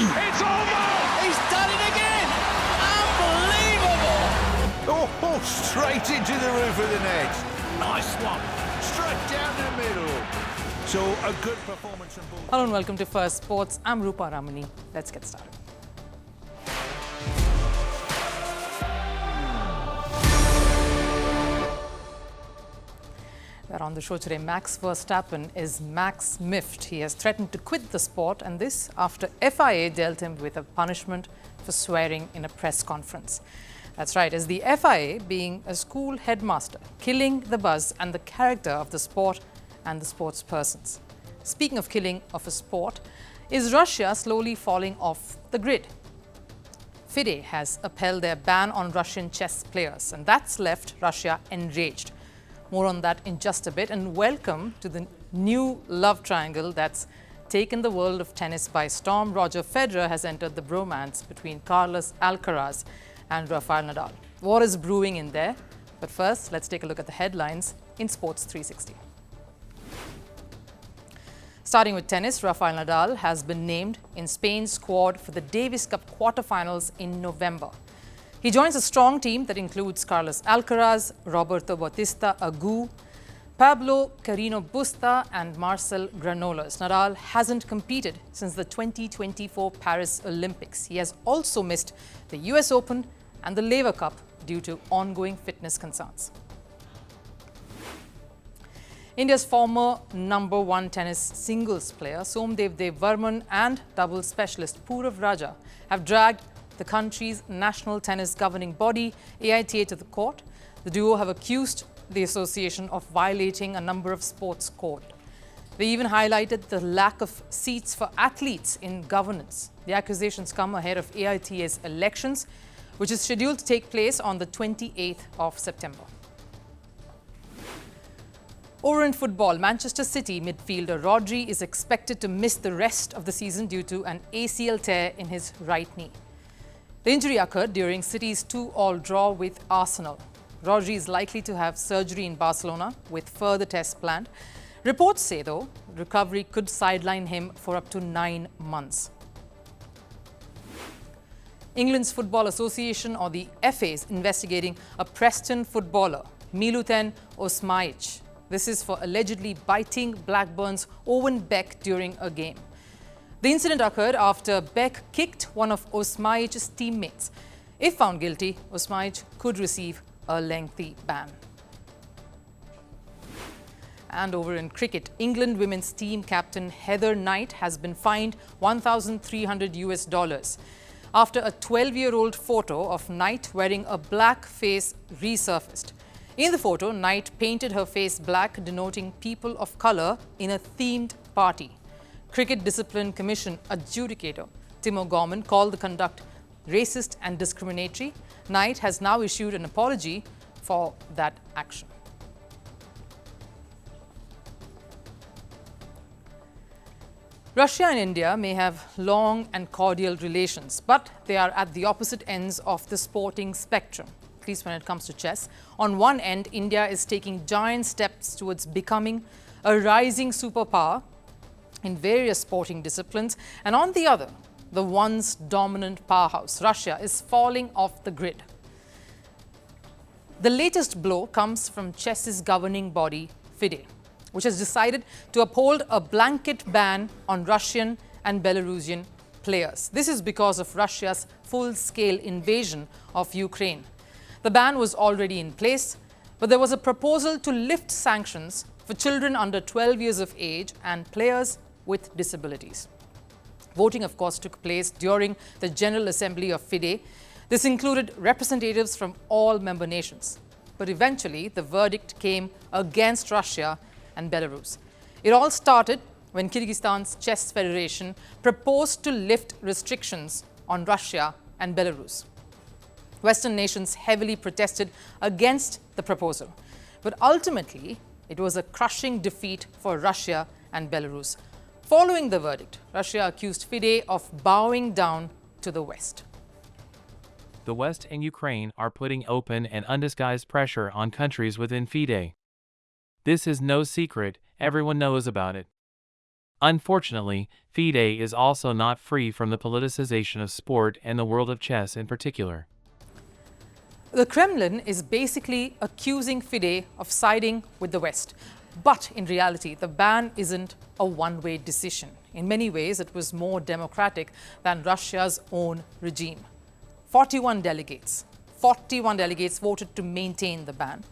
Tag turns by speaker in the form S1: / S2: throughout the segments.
S1: It's over!
S2: He's done it again! Unbelievable!
S3: Oh, straight into the roof of the net.
S1: Nice one.
S3: Straight down the middle. So, a good performance from both.
S4: Hello and welcome to Firstpost. I'm Rupha Ramani. Let's get started. We're on the show today. Max Verstappen is Max miffed. He has threatened to quit the sport, and this after FIA dealt him with a punishment for swearing in a press conference. That's right, as the FIA being a school headmaster, killing the buzz and the character of the sport and the sports persons. Speaking of killing of a sport, is Russia slowly falling off the grid? FIDE has upheld their ban on Russian chess players, and that's left Russia enraged. More on that in just a bit, and welcome to the new love triangle that's taken the world of tennis by storm. Roger Federer has entered the bromance between Carlos Alcaraz and Rafael Nadal. What is brewing in there? But first, let's take a look at the headlines in Sports 360. Starting with tennis, Rafael Nadal has been named in Spain's squad for the Davis Cup quarterfinals in November. He joins a strong team that includes Carlos Alcaraz, Roberto Bautista Agut, Pablo Carreño Busta and Marcel Granollers. Nadal hasn't competed since the 2024 Paris Olympics. He has also missed the US Open and the Laver Cup due to ongoing fitness concerns. India's former #1 tennis singles player Somdev Devvarman and doubles specialist Purav Raja have dragged the country's national tennis governing body, AITA, to the court. The duo have accused the association of violating a number of sports codes. They even highlighted the lack of seats for athletes in governance. The accusations come ahead of AITA's elections, which is scheduled to take place on the 28th of September. Over in football, Manchester City midfielder Rodri is expected to miss the rest of the season due to an ACL tear in his right knee. The injury occurred during City's 2-2 draw with Arsenal. Rodri is likely to have surgery in Barcelona with further tests planned. Reports say, though, recovery could sideline him for up to 9 months. England's Football Association, or the FA, is investigating a Preston footballer, Milutin Osmaic. This is for allegedly biting Blackburn's Owen Beck during a game. The incident occurred after Beck kicked one of Osmaic's teammates. If found guilty, Osmaic could receive a lengthy ban. And over in cricket, England women's team captain Heather Knight has been fined $1,300 after a 12-year-old photo of Knight wearing a black face resurfaced. In the photo, Knight painted her face black, denoting people of colour in a themed party. Cricket Discipline Commission adjudicator Tim O'Gorman called the conduct racist and discriminatory. Knight has now issued an apology for that action. Russia and India may have long and cordial relations, but they are at the opposite ends of the sporting spectrum, at least when it comes to chess. On one end, India is taking giant steps towards becoming a rising superpower in various sporting disciplines, and on the other, the once dominant powerhouse, Russia, is falling off the grid. The latest blow comes from chess's governing body, FIDE, which has decided to uphold a blanket ban on Russian and Belarusian players. This is because of Russia's full-scale invasion of Ukraine. The ban was already in place, but there was a proposal to lift sanctions for children under 12 years of age and players with disabilities. Voting, of course, took place during the General Assembly of FIDE. This included representatives from all member nations. But eventually, the verdict came against Russia and Belarus. It all started when Kyrgyzstan's Chess Federation proposed to lift restrictions on Russia and Belarus. Western nations heavily protested against the proposal. But ultimately, it was a crushing defeat for Russia and Belarus. Following the verdict, Russia accused FIDE of bowing down to the West.
S5: The West and Ukraine are putting open and undisguised pressure on countries within FIDE. This is no secret, everyone knows about it. Unfortunately, FIDE is also not free from the politicization of sport and the world of chess in particular.
S4: The Kremlin is basically accusing FIDE of siding with the West. But in reality, the ban isn't a one-way decision. In many ways, it was more democratic than Russia's own regime. 41 delegates voted to maintain the ban.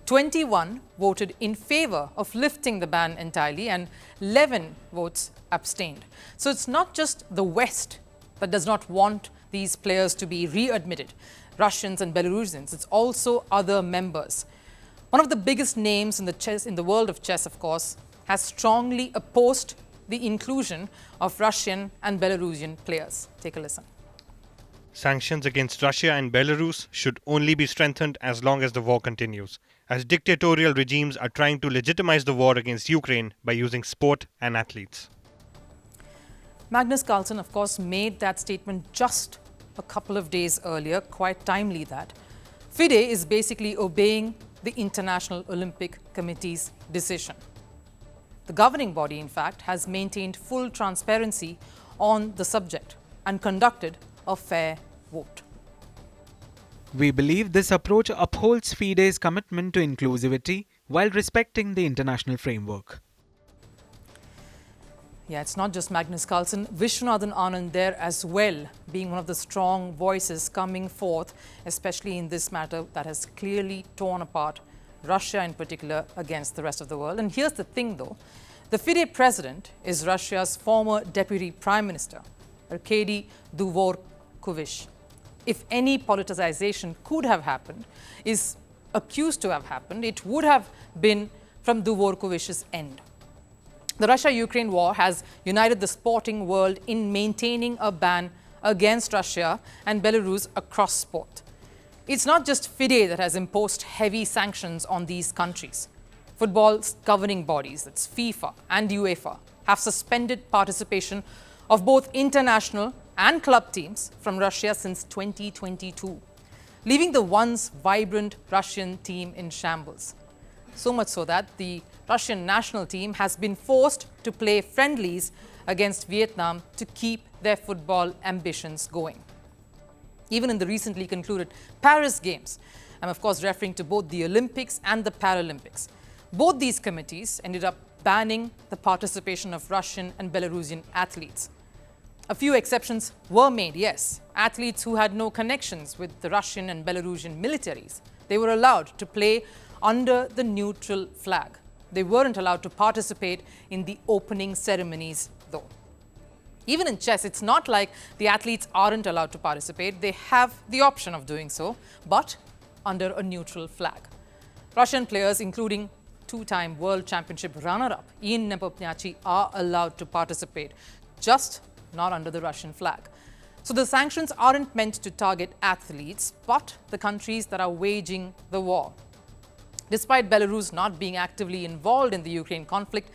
S4: 21 voted in favor of lifting the ban entirely, and 11 votes abstained. So it's not just the West that does not want these players to be readmitted, Russians and Belarusians. It's also other members. One of the biggest names in the world of chess, of course, has strongly opposed the inclusion of Russian and Belarusian players. Take a listen.
S6: Sanctions against Russia and Belarus should only be strengthened as long as the war continues, as dictatorial regimes are trying to legitimize the war against Ukraine by using sport and athletes.
S4: Magnus Carlsen, of course, made that statement just a couple of days earlier, quite timely that. FIDE is basically obeying the International Olympic Committee's decision. The governing body, in fact, has maintained full transparency on the subject and conducted a fair vote.
S7: We believe this approach upholds FIDE's commitment to inclusivity while respecting the international framework.
S4: Yeah, it's not just Magnus Carlsen. Vishwanathan Anand there as well, being one of the strong voices coming forth, especially in this matter that has clearly torn apart Russia in particular against the rest of the world. And here's the thing though, the FIDE president is Russia's former deputy prime minister, Arkady Dvorkovich. If any politicization could have happened, is accused to have happened, it would have been from Dvorkovich's end. The Russia-Ukraine war has united the sporting world in maintaining a ban against Russia and Belarus across sport. It's not just FIDE that has imposed heavy sanctions on these countries. Football's governing bodies, that's FIFA and UEFA, have suspended participation of both international and club teams from Russia since 2022, leaving the once vibrant Russian team in shambles. So much so that the Russian national team has been forced to play friendlies against Vietnam to keep their football ambitions going. Even in the recently concluded Paris Games, I'm of course referring to both the Olympics and the Paralympics, both these committees ended up banning the participation of Russian and Belarusian athletes. A few exceptions were made, yes. Athletes who had no connections with the Russian and Belarusian militaries, they were allowed to play under the neutral flag. They weren't allowed to participate in the opening ceremonies though. Even in chess, it's not like the athletes aren't allowed to participate. They have the option of doing so, but under a neutral flag. Russian players, including two-time World Championship runner-up Ian Nepomniachtchi, are allowed to participate, just not under the Russian flag. So the sanctions aren't meant to target athletes, but the countries that are waging the war. Despite Belarus not being actively involved in the Ukraine conflict,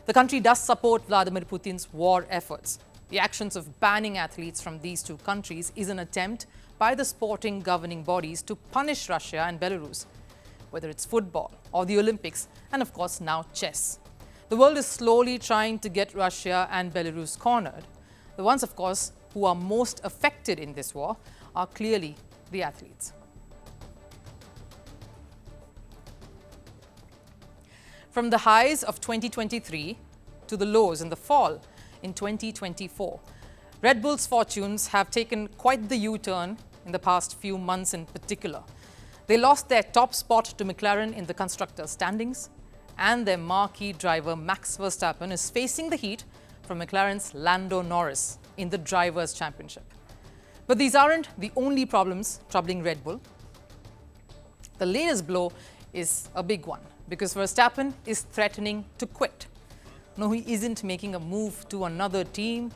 S4: the country does support Vladimir Putin's war efforts. The actions of banning athletes from these two countries is an attempt by the sporting governing bodies to punish Russia and Belarus, whether it's football or the Olympics, and of course now chess. The world is slowly trying to get Russia and Belarus cornered. The ones, of course, who are most affected in this war are clearly the athletes. From the highs of 2023 to the lows in the fall in 2024, Red Bull's fortunes have taken quite the U-turn in the past few months in particular. They lost their top spot to McLaren in the constructors' standings, and their marquee driver Max Verstappen is facing the heat from McLaren's Lando Norris in the Drivers' Championship. But these aren't the only problems troubling Red Bull. The latest blow is a big one, because Verstappen is threatening to quit. No, he isn't making a move to another team.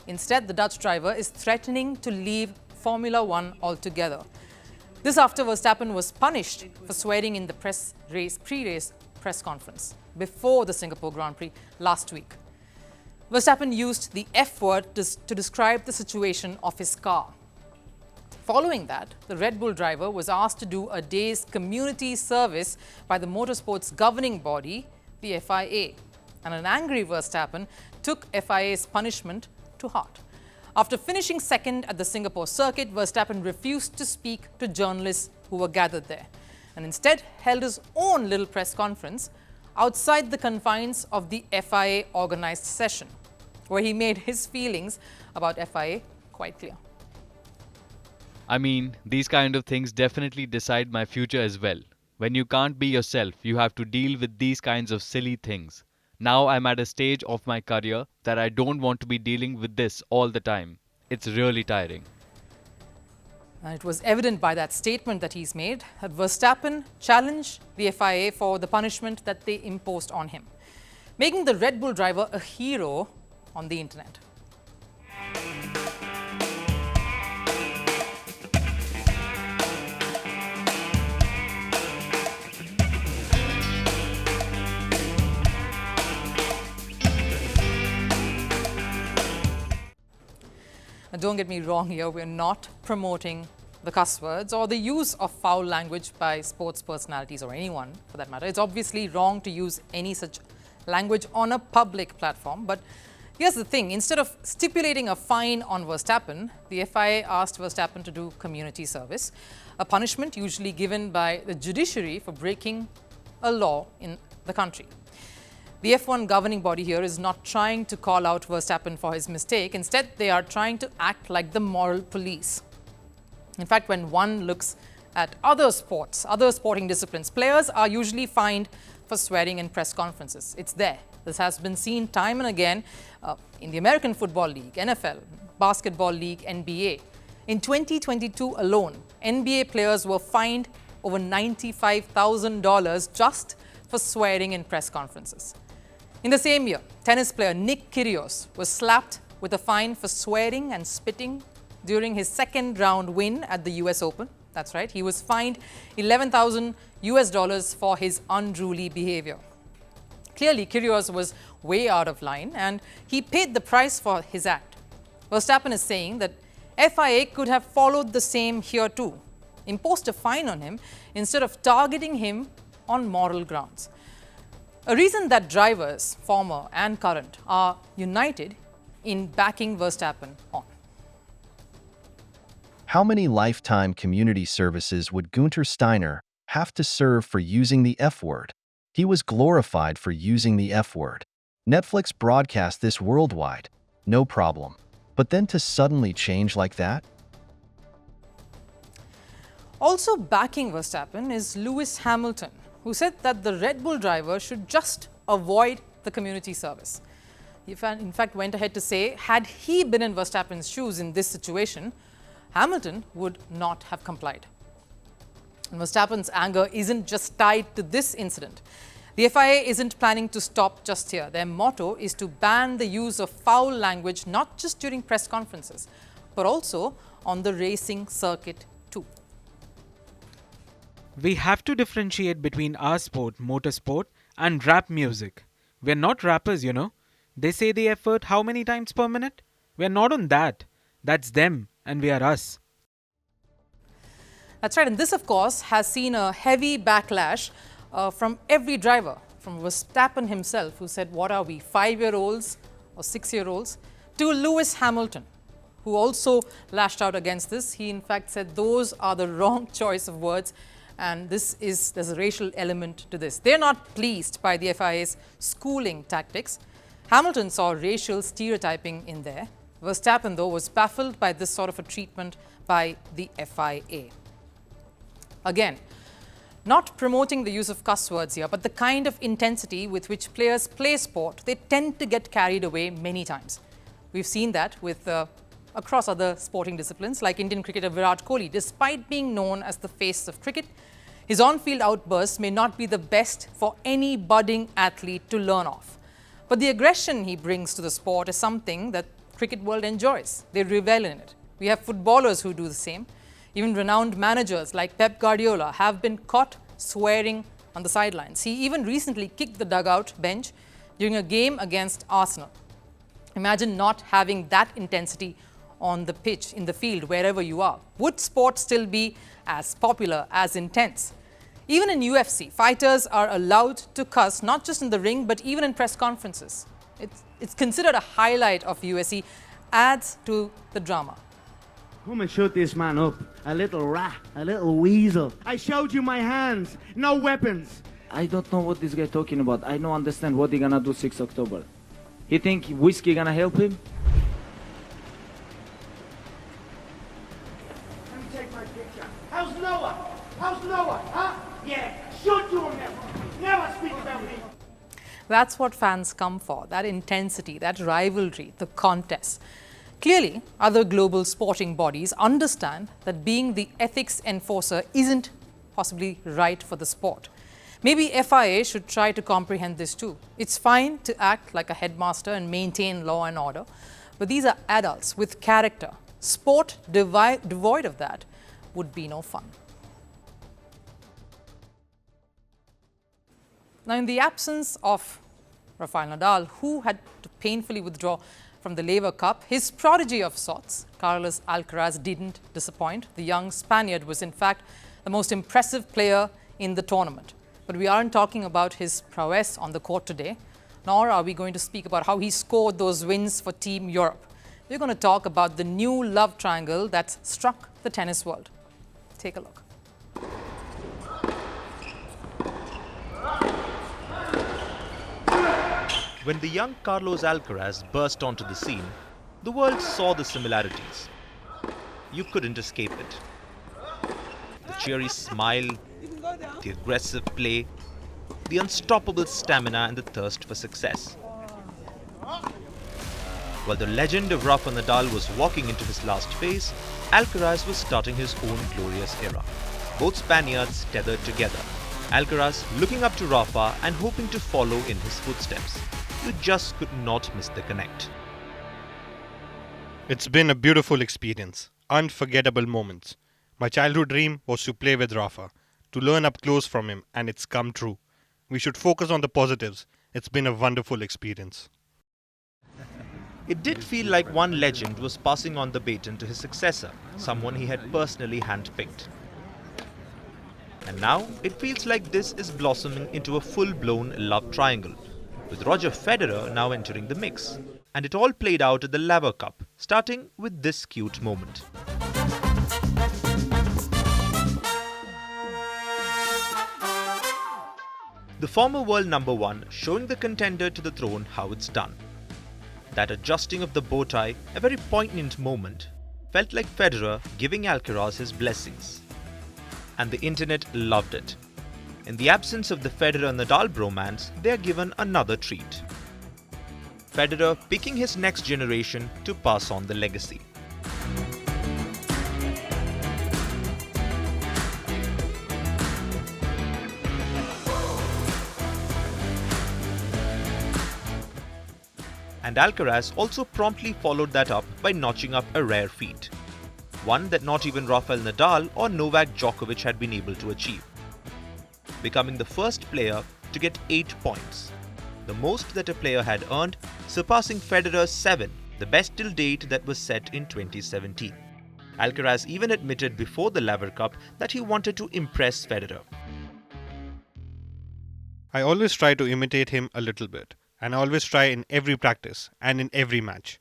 S4: Instead, the Dutch driver is threatening to leave Formula One altogether. This after Verstappen was punished for swearing in the pre-race press conference before the Singapore Grand Prix last week. Verstappen used the F word to describe the situation of his car. Following that, the Red Bull driver was asked to do a day's community service by the Motorsport's governing body, the FIA. And an angry Verstappen took FIA's punishment to heart. After finishing second at the Singapore circuit, Verstappen refused to speak to journalists who were gathered there and instead held his own little press conference outside the confines of the FIA organized session, where he made his feelings about FIA quite clear.
S8: I mean, these kind of things definitely decide my future as well. When you can't be yourself, you have to deal with these kinds of silly things. Now I'm at a stage of my career that I don't want to be dealing with this all the time. It's really tiring.
S4: And it was evident by that statement that he's made that Verstappen challenged the FIA for the punishment that they imposed on him, making the Red Bull driver a hero on the internet. Now, don't get me wrong here, we're not promoting the cuss words or the use of foul language by sports personalities or anyone for that matter. It's obviously wrong to use any such language on a public platform. But here's the thing, instead of stipulating a fine on Verstappen, the FIA asked Verstappen to do community service, a punishment usually given by the judiciary for breaking a law in the country. The F1 governing body here is not trying to call out Verstappen for his mistake. Instead, they are trying to act like the moral police. In fact, when one looks at other sports, other sporting disciplines, players are usually fined for swearing in press conferences. It's there. This has been seen time and again in the American Football League, NFL, Basketball League, NBA. In 2022 alone, NBA players were fined over $95,000 just for swearing in press conferences. In the same year, tennis player Nick Kyrgios was slapped with a fine for swearing and spitting during his second round win at the US Open. That's right, he was fined $11,000 for his unruly behavior. Clearly, Kyrgios was way out of line and he paid the price for his act. Verstappen is saying that FIA could have followed the same here too, imposed a fine on him instead of targeting him on moral grounds. A reason that drivers, former and current, are united in backing Verstappen on.
S9: How many lifetime community services would Günther Steiner have to serve for using the F word? He was glorified for using the F word. Netflix broadcast this worldwide, no problem. But then to suddenly change like that?
S4: Also backing Verstappen is Lewis Hamilton, who said that the Red Bull driver should just avoid the community service. He in fact went ahead to say, had he been in Verstappen's shoes in this situation, Hamilton would not have complied. And Verstappen's anger isn't just tied to this incident. The FIA isn't planning to stop just here. Their motto is to ban the use of foul language not just during press conferences, but also on the racing circuit too.
S7: We have to differentiate between our sport, motorsport, and rap music. We're not rappers, you know. They say the F word how many times per minute? We're not on that. That's them, and we are us.
S4: That's right, and this, of course, has seen a heavy backlash from every driver, from Verstappen himself, who said, what are we, 5-year-olds or 6-year-olds, to Lewis Hamilton, who also lashed out against this. He, in fact, said those are the wrong choice of words, and there's a racial element to this. They're not pleased by the FIA's schooling tactics. Hamilton saw racial stereotyping in there. Verstappen, though, was baffled by this sort of a treatment by the FIA. Again, not promoting the use of cuss words here, but the kind of intensity with which players play sport, they tend to get carried away many times. We've seen that with across other sporting disciplines, like Indian cricketer Virat Kohli. Despite being known as the face of cricket, his on-field outbursts may not be the best for any budding athlete to learn off. But the aggression he brings to the sport is something that cricket world enjoys. They revel in it. We have footballers who do the same. Even renowned managers like Pep Guardiola have been caught swearing on the sidelines. He even recently kicked the dugout bench during a game against Arsenal. Imagine not having that intensity on the pitch, in the field, wherever you are. Would sport still be as popular, as intense? Even in UFC, fighters are allowed to cuss, not just in the ring, but even in press conferences. It's considered a highlight of USC, adds to the drama.
S10: Come and shut this man up. A little rat, a little weasel. I showed you my hands, no weapons.
S11: I don't know what this guy talking about. I don't understand what he gonna do 6 October. He think whiskey gonna help him?
S10: Let me take my picture. How's Noah? How's Noah? Huh? Yeah, shoot you never. Never speak about me.
S4: That's what fans come for, that intensity, that rivalry, the contest. Clearly, other global sporting bodies understand that being the ethics enforcer isn't possibly right for the sport. Maybe FIA should try to comprehend this too. It's fine to act like a headmaster and maintain law and order, but these are adults with character. Sport devoid of that would be no fun. Now, in the absence of Rafael Nadal, who had to painfully withdraw from the Laver Cup, his prodigy of sorts, Carlos Alcaraz, didn't disappoint. The young Spaniard was in fact the most impressive player in the tournament. But we aren't talking about his prowess on the court today, nor are we going to speak about how he scored those wins for Team Europe. We're going to talk about the new love triangle that's struck the tennis world. Take a look.
S12: When the young Carlos Alcaraz burst onto the scene, the world saw the similarities. You couldn't escape it. The cheery smile, the aggressive play, the unstoppable stamina and the thirst for success. While the legend of Rafa Nadal was walking into his last phase, Alcaraz was starting his own glorious era. Both Spaniards tethered together, Alcaraz looking up to Rafa and hoping to follow in his footsteps. You just could not miss the connect.
S6: It's been a beautiful experience, unforgettable moments. My childhood dream was to play with Rafa, to learn up close from him, and it's come true. We should focus on the positives. It's been a wonderful experience.
S12: It did feel like one legend was passing on the baton to his successor, someone he had personally handpicked. And now it feels like this is blossoming into a full-blown love triangle, with Roger Federer now entering the mix. And it all played out at the Laver Cup, starting with this cute moment. The former world number one showing the contender to the throne how it's done. That adjusting of the bow tie, a very poignant moment, felt like Federer giving Alcaraz his blessings. And the internet loved it. In the absence of the Federer-Nadal bromance, they are given another treat. Federer picking his next generation to pass on the legacy. And Alcaraz also promptly followed that up by notching up a rare feat. One that not even Rafael Nadal or Novak Djokovic had been able to achieve. Becoming the first player to get 8 points, the most that a player had earned, surpassing Federer's 7, the best till date that was set in 2017. Alcaraz even admitted before the Laver Cup that he wanted to impress Federer.
S6: I always try to imitate him a little bit, and I always try in every practice and in every match.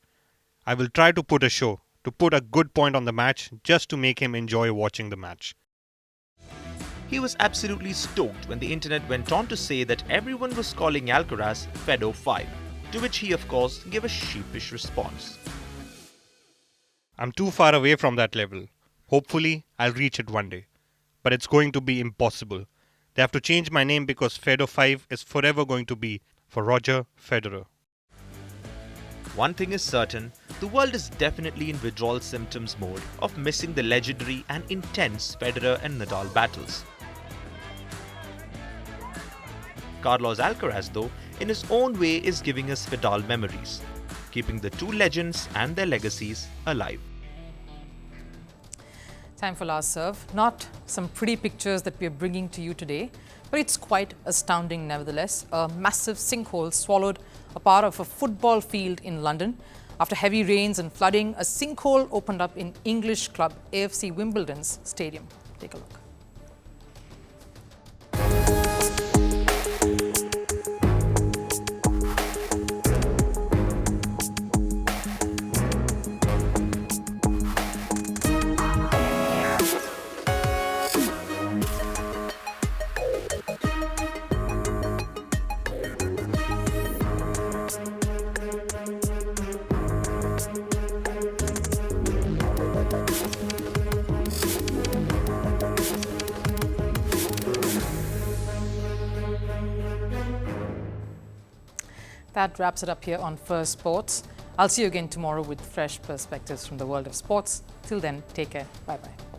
S6: I will try to put a show, to put a good point on the match just to make him enjoy watching the match.
S12: He was absolutely stoked when the internet went on to say that everyone was calling Alcaraz Fedal 5, to which he of course gave a sheepish response.
S6: I'm too far away from that level. Hopefully, I'll reach it one day. But it's going to be impossible. They have to change my name because Fedal 5 is forever going to be for Roger Federer.
S12: One thing is certain, the world is definitely in withdrawal symptoms mode of missing the legendary and intense Federer and Nadal battles. Carlos Alcaraz, though, in his own way is giving us Fedal memories, keeping the two legends and their legacies alive.
S4: Time for last serve. Not some pretty pictures that we are bringing to you today, but it's quite astounding nevertheless. A massive sinkhole swallowed a part of a football field in London. After heavy rains and flooding, a sinkhole opened up in English club AFC Wimbledon's stadium. Take a look. That wraps it up here on Firstpost. I'll see you again tomorrow with fresh perspectives from the world of sports. Till then, take care. Bye-bye.